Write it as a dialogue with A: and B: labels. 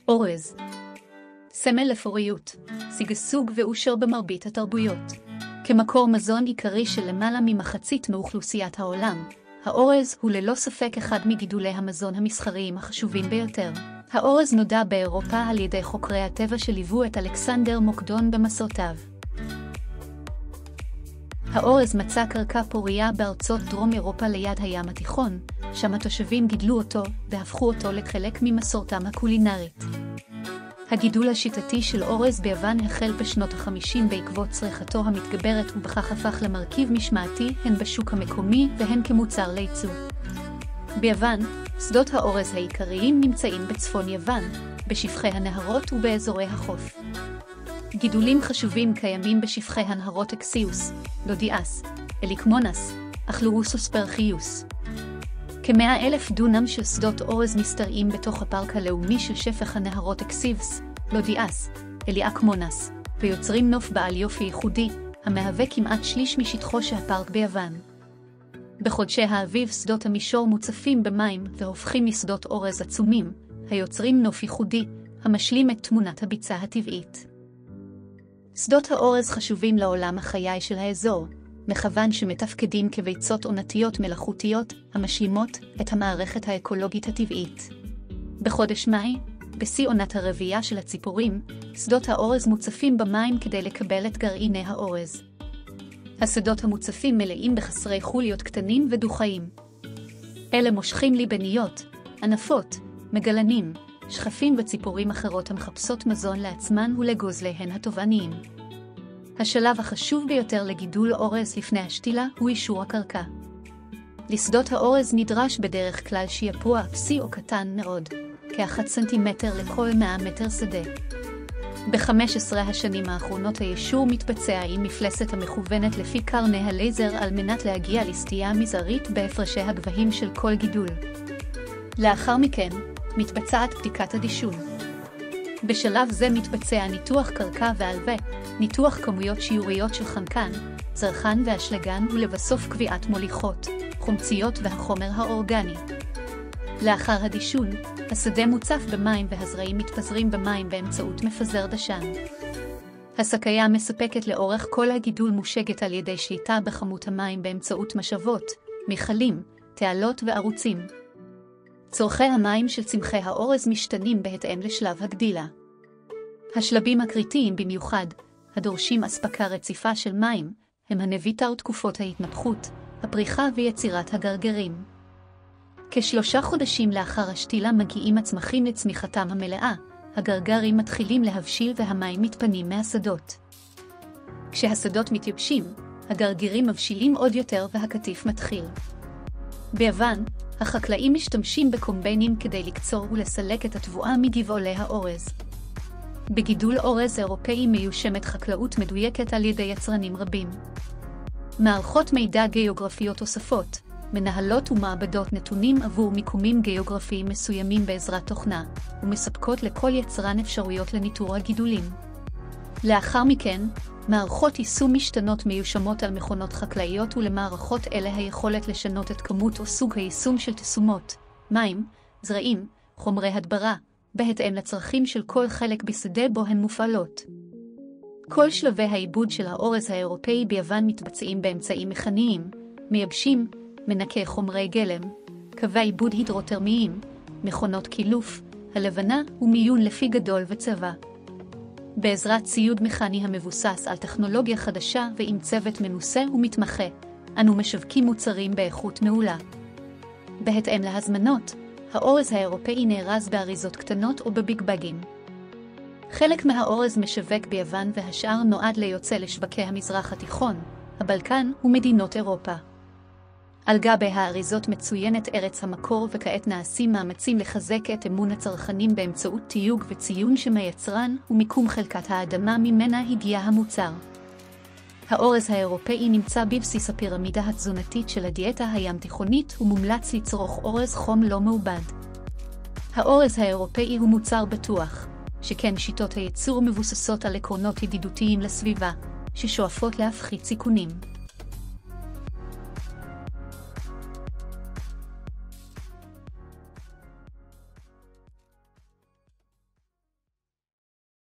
A: אורז. סמל לפוריות, שגשוג ואושר במרבית התרבויות. כמקור מזון עיקרי של למעלה ממחצית מאוכלוסיית העולם, האורז הוא ללא ספק אחד מגידולי המזון המסחריים החשובים ביותר. האורז נודע באירופה על ידי חוקרי הטבע שליוו את אלכסנדר מוקדון במסעותיו. האורז מצא קרקע פוריה בארצות דרום אירופה ליד הים התיכון, שם התושבים גידלו אותו והפכו אותו לחלק ממסורתם הקולינרית. הגידול השיטתי של אורז ביוון החל בשנות ה-50 בעקבות צריכתו המתגברת ובכך הפך למרכיב משמעתי הן בשוק המקומי והן כמוצר לייצוא. ביוון, שדות האורז העיקריים נמצאים בצפון יוון, בשפכי הנהרות ובאזורי החוף. גידולים חשובים קיימים בשפכי הנהרות אקסיוס, לודיאס, אליקמונס, אכלורוסוס פרחיוס. כ100,000 דונם של שדות אורז מסתרעים בתוך הפארק הלאומי של שפך הנהרות אקסיוס, לודיאס, אליאקמונס, ויוצרים נוף בעל יופי ייחודי, המהווה כמעט שליש משטחו של הפארק ביוון. בחודשי האביב שדות המישור מוצפים במים והופכים משדות אורז עצומים, היוצרים נוף ייחודי, המשלים את תמונת הביצה הטבעית. שדות האורז חשובים לעולם החיי של האזור, מכיוון שמתפקדים כביצות עונתיות מלאכותיות המשלימות את המערכת האקולוגית הטבעית. בחודש מאי, בשיא עונת הרבייה של הציפורים, שדות האורז מוצפים במים כדי לקבל את גרעיני האורז. השדות המוצפים מלאים בחסרי חוליות קטנים ודוחאים. אלה מושכים ליבניות, ענפות, מגלנים, שחפים וציפורים אחרות המחפשות מזון לעצמן ולגוזליהן התובעניים. השלב החשוב ביותר לגידול אורז לפני השתילה הוא אישור הקרקע. לשדות האורז נדרש בדרך כלל שיפוע אפסי או קטן מאוד, כ1 סנטימטר לכל 100 מטר שדה. ב-15 השנים האחרונות היישור מתבצע עם מפלסת המכוונת לפי קרני הלייזר על מנת להגיע לסטייה מזערית בהפרשי הגבהים של כל גידול. לאחר מכן, מתבצעת בדיקת הדישון. בשלב זה מתבצע ניתוח קרקע ועלווה, ניתוח כמויות שיעוריות של חנקן, זרחן ואשלגן ולבסוף קביעת מוליכות, חומציות והחומר האורגני. לאחר הדישון, השדה מוצף במים והזרעים מתפזרים במים באמצעות מפזר דשן. הסקיה מספקת לאורך כל הגידול מושגת על ידי שליטה בכמות המים באמצעות משאבות, מיכלים, תעלות וערוצים. צורכי המים של צמחי האורז משתנים בהתאם לשלב הגדילה. השלבים הקריטיים במיוחד, הדורשים אספקה רציפה של מים, הם הנביטה ותקופות ההתנפחות, הפריחה ויצירת הגרגרים. כ3 חודשים לאחר השתילה מגיעים הצמחים לצמיחתם המלאה, הגרגרים מתחילים להבשיל והמים מתפנים מהשדות. כשהשדות מתייבשים, הגרגירים מבשילים עוד יותר והקטיף מתחיל. ביוון, החקלאים משתמשים בקומביינים כדי לקצור ולסלק את התבואה מגבעולי האורז. בגידול אורז אירופאי מיושמת חקלאות מדויקת על ידי יצרנים רבים. מערכות מידע גיאוגרפיות תוספות, מנהלות ומעבדות נתונים עבור מיקומים גיאוגרפיים מסוימים בעזרת תוכנה, ומספקות לכל יצרן אפשרויות לניטור הגידולים. לאחר מכן, מערכות יישום משתנות מיושמות על מכונות חקלאיות ולמערכות אלה היכולת לשנות את כמות או סוג היישום של תשומות, מים, זרעים, חומרי הדברה, בהתאם לצרכים של כל חלק בשדה בו הן מופעלות. כל שלבי העיבוד של האורז האירופאי ביוון מתבצעים באמצעים מכניים, מייבשים, מנקי חומרי גלם, קווי עיבוד הידרוטרמיים, מכונות קילוף, הלבנה ומיון לפי גדול וצבע. בעזרת ציוד מכני המבוסס על טכנולוגיה חדשה ועם צוות מנוסה ומתמחה, אנו משווקים מוצרים באיכות מעולה. בהתאם להזמנות, האורז האירופאי נארז באריזות קטנות או בביג-בגים. חלק מהאורז משווק ביוון והשאר נועד ליוצא לשווקי המזרח התיכון, הבלקן ומדינות אירופה. על גבי האריזות מצוינת ארץ המקור וכעת נעשים מאמצים לחזק את אמון הצרכנים באמצעות תיוג וציון שם היצרן ומיקום חלקת האדמה ממנה הגיע המוצר. האורז האירופאי נמצא בבסיס הפירמידה התזונתית של הדיאטה הים תיכונית ומומלץ לצרוך אורז חום לא מעובד. האורז האירופאי הוא מוצר בטוח, שכן שיטות הייצור מבוססות על עקרונות ידידותיים לסביבה, ששואפות להפחית סיכונים.